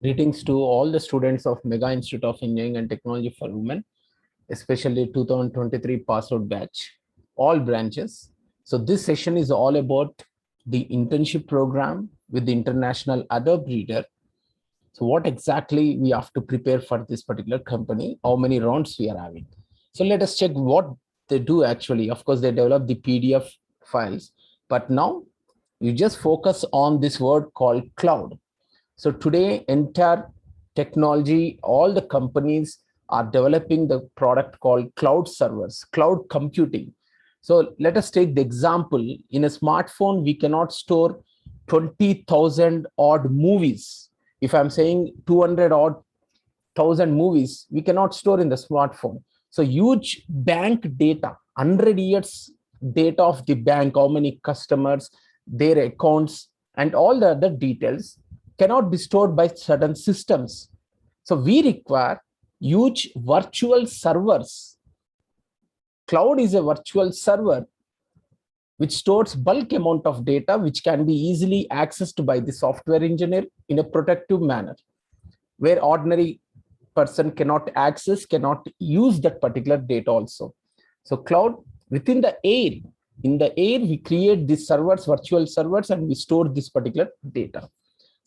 Greetings to all the students of Mega Institute of Engineering and Technology for Women, especially 2023 pass out batch, all branches. So this session is all about the internship program with the International Adobe Reader. So what exactly we have to prepare for this particular company, how many rounds we are having. So let us check what they do actually. Of course, they develop the PDF files, but now you just focus on this word called cloud. So today, entire technology, all the companies are developing the product called cloud servers, cloud computing. So let us take the example. In a smartphone, we cannot store 20,000 odd movies. If I'm saying 200 odd thousand movies, we cannot store in the smartphone. So huge bank data, 100 years data of the bank, how many customers, their accounts, and all the other details cannot be stored by certain systems. So we require huge virtual servers. Cloud is a virtual server which stores bulk amount of data which can be easily accessed by the software engineer in a protective manner, where ordinary person cannot access, cannot use that particular data also. So cloud within the air, in the air, we create these servers, virtual servers, and we store this particular data.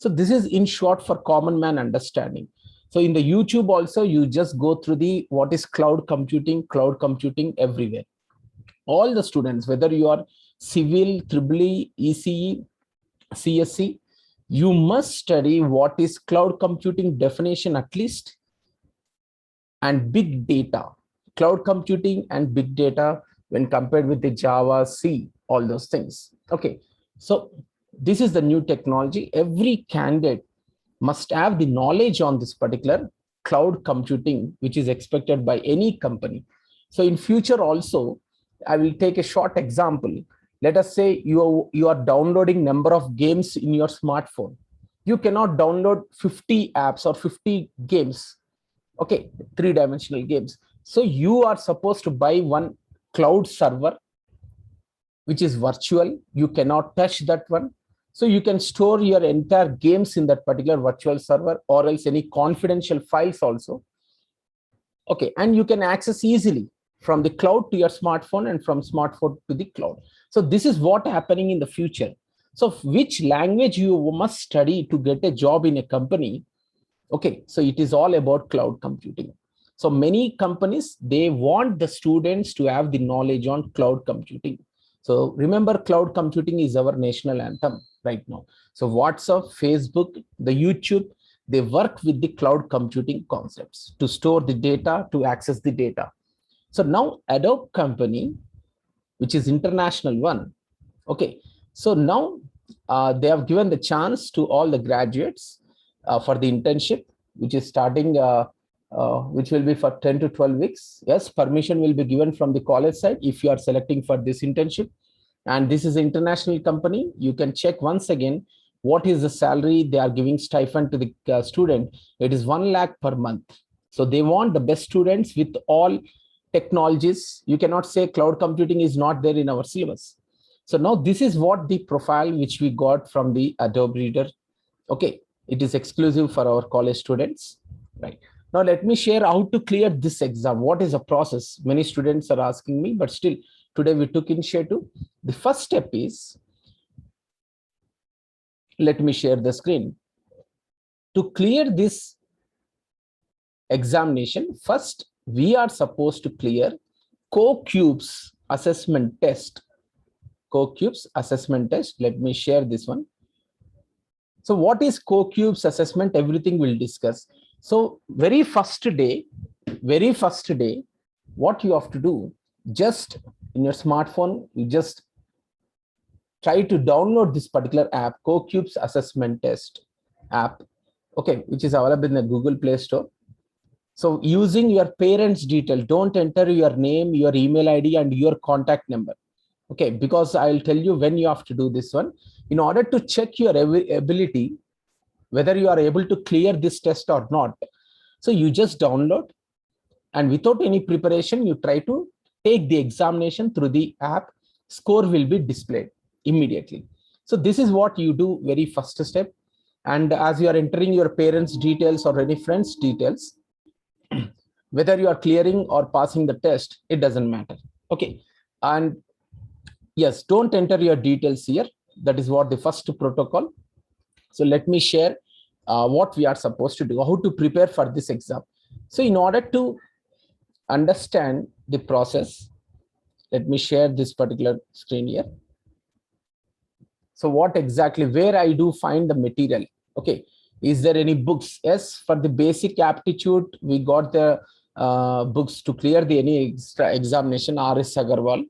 So this is in short for common man understanding. So in the YouTube also, you just go through the what is cloud computing everywhere. All the students, whether you are civil, EEE, ECE, CSC, you must study what is cloud computing definition at least, and big data, cloud computing and big data when compared with the Java, C, all those things. Okay, so this is the new technology. Every candidate must have the knowledge on this particular cloud computing, which is expected by any company. So in future also, I will take a short example. Let us say you are downloading number of games in your smartphone. You cannot download 50 apps or 50 games. Okay, three-dimensional games. So you are supposed to buy one cloud server, which is virtual. You cannot touch that one. So you can store your entire games in that particular virtual server, or else any confidential files also. Okay, and you can access easily from the cloud to your smartphone and from smartphone to the cloud. So this is what happening in the future. So which language you must study to get a job in a company? Okay, so it is all about cloud computing. So many companies, they want the students to have the knowledge on cloud computing. So remember, cloud computing is our national anthem right now. So WhatsApp, Facebook, the YouTube, they work with the cloud computing concepts to store the data, to access the data. So now Adobe company, which is international one. Okay, so now they have given the chance to all the graduates for the internship, which is starting, which will be for 10 to 12 weeks. Yes, permission will be given from the college side if you are selecting for this internship. And this is an international company. You can check once again what is the salary they are giving stipend to the student. It is 1 lakh per month. So they want the best students with all technologies. You cannot say cloud computing is not there in our syllabus. So now this is what the profile which we got from the Adobe Reader. Okay, it is exclusive for our college students, right? Now let me share how to clear this exam. What is the process? Many students are asking me, but still today we took initiative. The first step is, let me share the screen. To clear this examination, first we are supposed to clear CoCubes assessment test. CoCubes assessment test. Let me share this one. So what is CoCubes assessment? Everything we'll discuss. So very first day, what you have to do, just in your smartphone, you just try to download this particular app, CoCubes assessment test app, okay, which is available in the Google Play Store. So using your parents' detail, don't enter your name, your email ID, and your contact number. Okay, because I'll tell you when you have to do this one. In order to check your ability, whether you are able to clear this test or not. So you just download, and without any preparation, you try to take the examination through the app. Score will be displayed immediately. So this is what you do very first step. And as you are entering your parents' details or any friends' details, whether you are clearing or passing the test, it doesn't matter. Okay. And yes, don't enter your details here. That is what the first protocol. So let me share what we are supposed to do, how to prepare for this exam. So in order to understand the process, let me share this particular screen here. So what exactly, where I do find the material? Okay, is there any books? Yes, for the basic aptitude, we got the books to clear the any extra examination, R.S. Agarwal.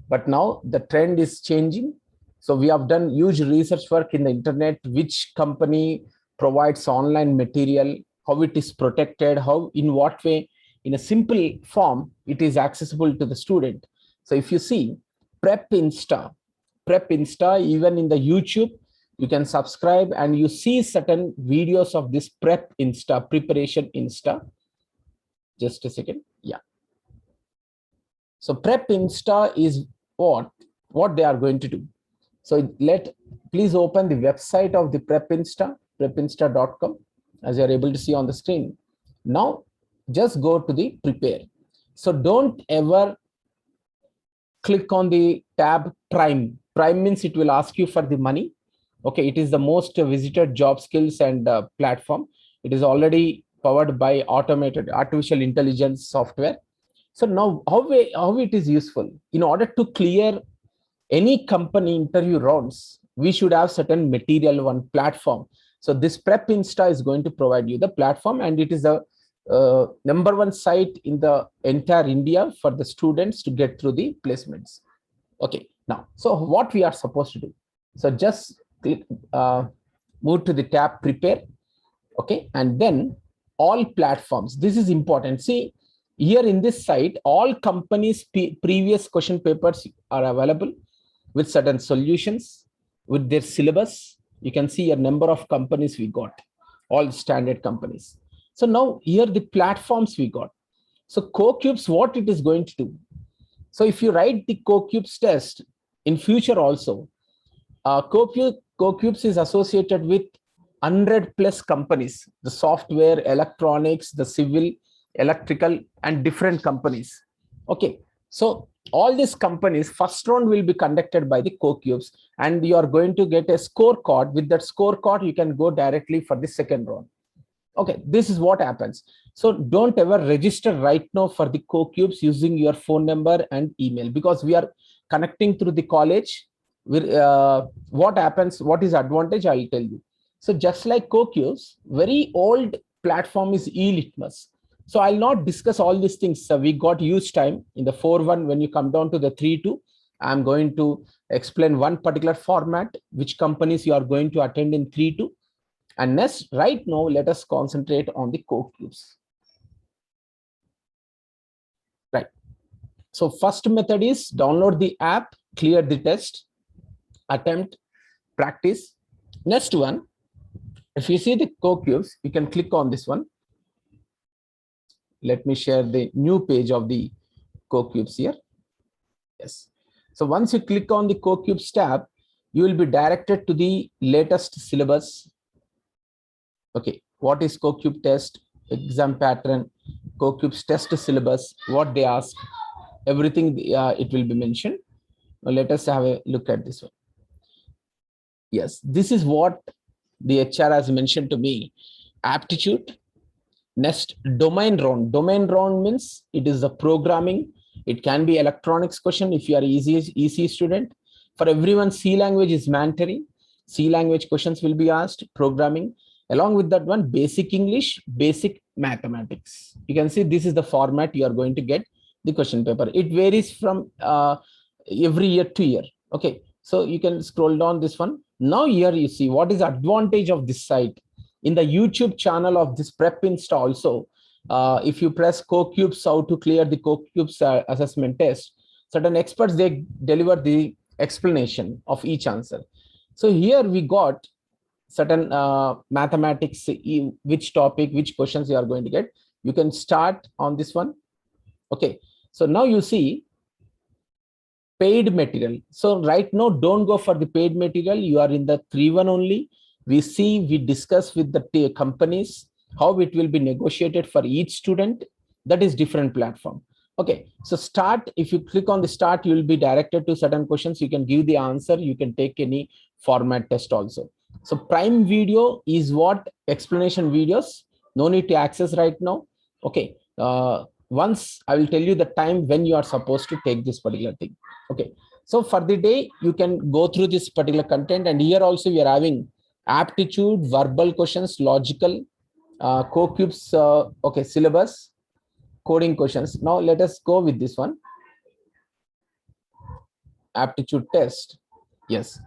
But now the trend is changing. So we have done huge research work in the internet, which company provides online material, how it is protected, how, in what way, in a simple form, it is accessible to the student. So if you see Prep Insta, even in the YouTube, you can subscribe and you see certain videos of this Prep Insta, preparation Insta. Just a second. Yeah. So Prep Insta is what they are going to do. So please open the website of the Prep Insta, prepinsta.com, as you are able to see on the screen. Now just go to the prepare. So don't ever click on the tab Prime. Prime means it will ask you for the money. Okay, it is the most visited job skills and platform. It is already powered by automated artificial intelligence software. So now how it is useful? In order to clear any company interview rounds, we should have certain material, one platform. So this Prep Insta is going to provide you the platform, and it is the number one site in the entire India for the students to get through the placements. Okay, now, so what we are supposed to do? So just click, move to the tab prepare. Okay, and then all platforms. This is important. See, here in this site, all companies' previous question papers are available with certain solutions, with their syllabus. You can see a number of companies we got, all standard companies. So now here the platforms we got. So CoCubes, what it is going to do? So if you write the CoCubes test in future also, CoCubes is associated with 100 plus companies, the software, electronics, the civil, electrical, and different companies. Okay, so all these companies, first round will be conducted by the CoCubes, and you are going to get a scorecard. With that scorecard, you can go directly for the second round. Okay, this is what happens. So don't ever register right now for the CoCubes using your phone number and email, because we are connecting through the college. What happens, what is advantage, I'll tell you. So just like CoCubes, very old platform is eLitmus. So I'll not discuss all these things. So we got huge time in the 4.1. When you come down to the 3.2, I'm going to explain one particular format, which companies you are going to attend in 3.2. And next, right now, let us concentrate on the CoCubes. Right. So first method is download the app, clear the test, attempt, practice. Next one, if you see the CoCubes, you can click on this one. Let me share the new page of the CoCubes here. Yes. So once you click on the CoCubes tab, you will be directed to the latest syllabus. Okay, what is CoCube test, exam pattern, CoCubes test syllabus, what they ask, everything it will be mentioned. Now let us have a look at this one. Yes, this is what the HR has mentioned to me. Aptitude. Next, domain round. Domain round means it is the programming. It can be electronics question if you are easy student. For everyone, C language is mandatory. C language questions will be asked, programming. Along with that one, basic English, basic mathematics. You can see this is the format you are going to get the question paper. It varies from every year to year. Okay, so you can scroll down this one. Now here you see what is the advantage of this site. In the YouTube channel of this Prep Insta also, if you press CoCubes, how to clear the CoCubes assessment test, certain experts, they deliver the explanation of each answer. So here we got certain mathematics, which topic, which questions you are going to get. You can start on this one. Okay, so now you see paid material. So right now, don't go for the paid material. You are in the 3.1 only. we discuss with the companies how it will be negotiated for each student. That is different platform. Okay, so start, if you click on the start, you will be directed to certain questions. You can give the answer, you can take any format test also. So Prime Video is what explanation videos, no need to access right now. Okay, once I will tell you the time when you are supposed to take this particular thing. Okay, so for the day, you can go through this particular content, and here also we are having aptitude, verbal questions, logical, CoCubes, okay, syllabus, coding questions. Now let us go with this one, aptitude test. Yes,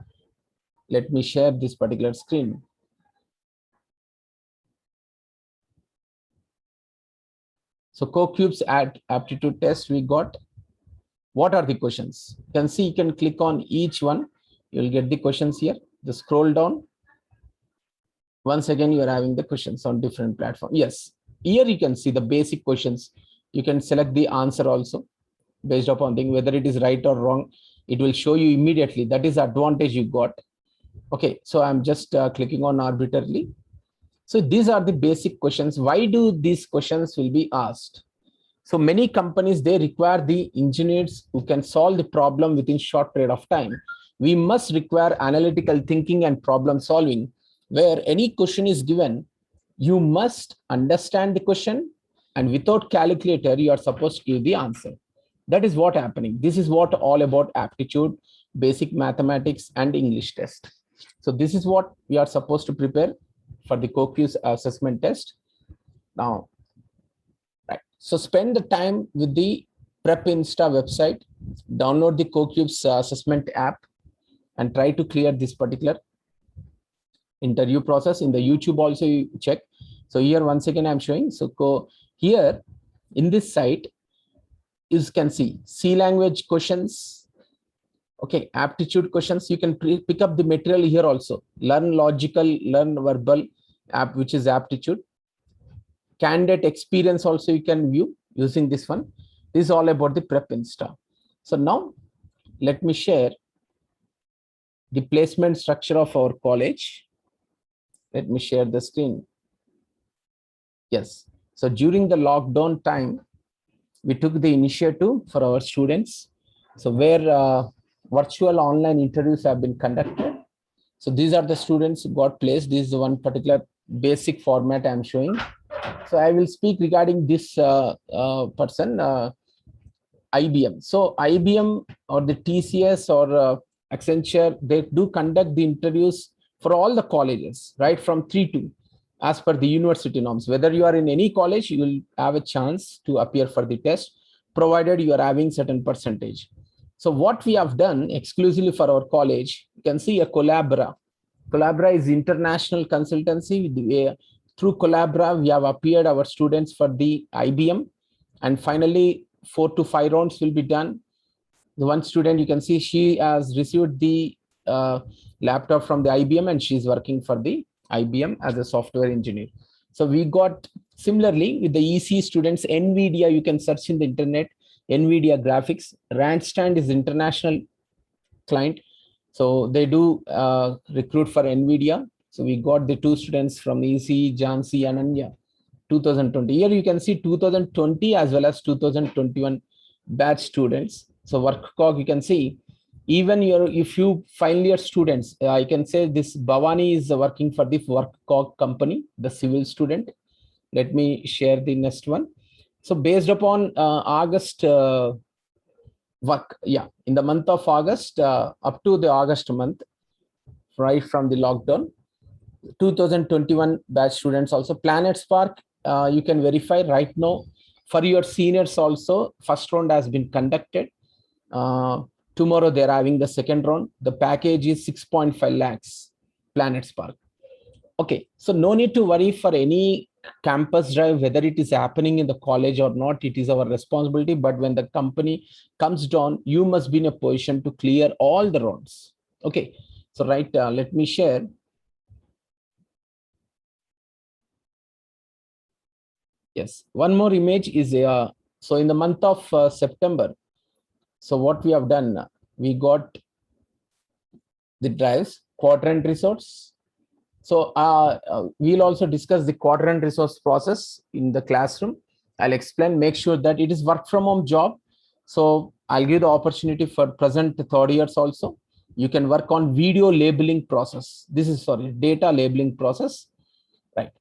let me share this particular screen. So CoCubes at aptitude test, we got, what are the questions? You can see, you can click on each one, you'll get the questions here. Just scroll down. Once again, you are having the questions on different platforms. Yes, here you can see the basic questions. You can select the answer also based upon thing, whether it is right or wrong. It will show you immediately. That is the advantage you got. Okay, so I'm just clicking on arbitrarily. So these are the basic questions. Why do these questions will be asked? So many companies, they require the engineers who can solve the problem within short period of time. We must require analytical thinking and problem solving. Where any question is given, you must understand the question, and without calculator, you are supposed to give the answer. That is what happening. This is what all about aptitude, basic mathematics, and English test. So this is what we are supposed to prepare for the CoCubes assessment test. Now, right. So spend the time with the Prep Insta website, download the CoCubes assessment app, and try to clear this particular interview process. In the YouTube also you check. So here once again I'm showing. So go here in this site, you can see C language questions. Okay, aptitude questions. You can pick up the material here also. Learn logical, learn verbal, app, which is aptitude. Candidate experience also you can view using this one. This is all about the Prep Insta. So now let me share the placement structure of our college. Let me share the screen. Yes. So during the lockdown time, we took the initiative for our students. So where virtual online interviews have been conducted. So these are the students who got placed. This is one particular basic format I'm showing. So I will speak regarding this person, IBM. So IBM or the TCS or Accenture, they do conduct the interviews for all the colleges, right, from 3-2, as per the university norms. Whether you are in any college, you will have a chance to appear for the test, provided you are having certain percentage. So what we have done exclusively for our college, you can see a Collabra. Collabra is international consultancy. Through Collabra, we have appeared our students for the IBM, and finally 4 to 5 rounds will be done. The one student, you can see she has received the laptop from the IBM, and she's working for the IBM as a software engineer. So we got similarly with the EC students, NVIDIA, you can search in the internet, NVIDIA graphics. Randstad is international client. So they do recruit for NVIDIA. So we got the 2 students from EC, Jansi, Ananya, 2020. Here you can see 2020 as well as 2021 batch students. So WorkCog, you can see, even if you final year students, I can say this Bhavani is working for the WorkCog company, the civil student. Let me share the next one. So based upon August work, yeah, in the month of August, up to the August month, right from the lockdown, 2021 batch students also. Planet Spark, you can verify right now for your seniors also. First round has been conducted. Tomorrow they're having the second round. The package is 6.5 lakhs, Planet Spark. Okay, so no need to worry for any campus drive, whether it is happening in the college or not. It is our responsibility. But when the company comes down, you must be in a position to clear all the rounds. Okay, so right, let me share. Yes, one more image is so in the month of September. So what we have done, we got the drives, quadrant resource, So we'll also discuss the quadrant resource process in the classroom. I'll explain, make sure that it is work from home job. So I'll give the opportunity for present third years also. You can work on video labeling process. This is, sorry, data labeling process, right?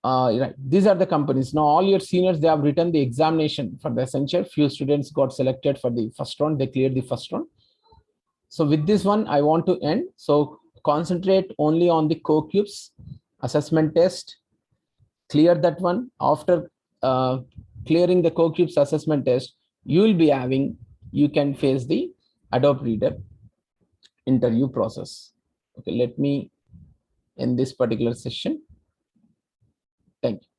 Right. These are the companies. Now all your seniors, they have written the examination for the Accenture. Few students got selected for the first round. They cleared the first round. So with this one, I want to end. So concentrate only on the CoCubes assessment test. Clear that one. After clearing the CoCubes assessment test, you will be having, you can face the Adobe Reader interview process. Okay, let me end this particular session. Thank you.